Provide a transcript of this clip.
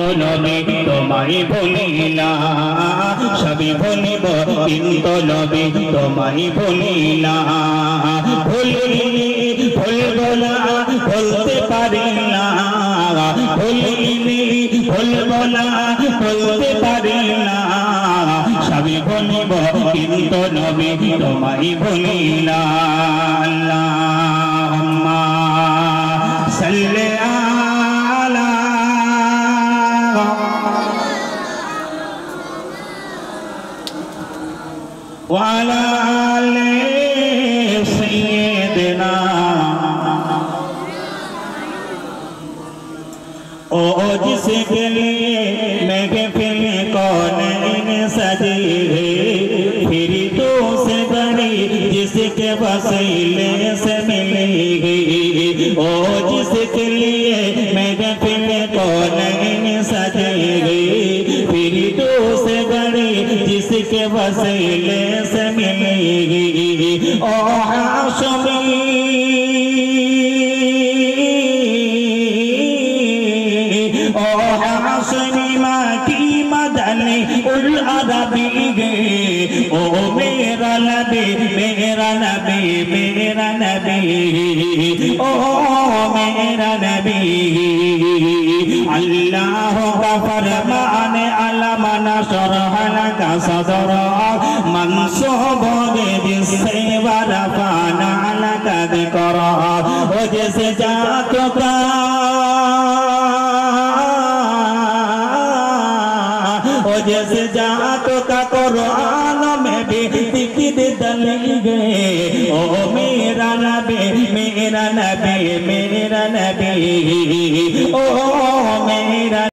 কিন্তু নবী তোমায় ভুলি না সবই ভুলিব কিন্তু নবী তোমায় ভুলি না ভুলিনি ভুলবো না বলতে পারি না ভুলিনি ভুলবো না বলতে পারি না সবই ভুলিব কিন্তু নবী তোমায় ভুলি না আল্লাহুম্মা সাল্লি আলা ওয়া আলা আলি সাইয়্যিদিনা ओ जिसके लिए महफिल कौनैन सजी है फिर तो से बड़ी जिसके वसीले से मिलेगी ओ जिसके लिए महफिल कौनैन सजी है फिर तो से बड़ी जिसके वसीले से मिलेगी ओ हाशमी उल अरबी गे ओ मेरा नबी मेरा नबी मेरा नबी ओ मेरा नबी अल्लाह का फरमान अलम नशरह लक सदरक मंसूब जिससे वरफाना लक ज़िक्रक ओ जैसे जात का जैसे जात का कुरान में भी दिक्कत दली गए ओ मेरा नबी मेरा नबी मेरा नबी ओ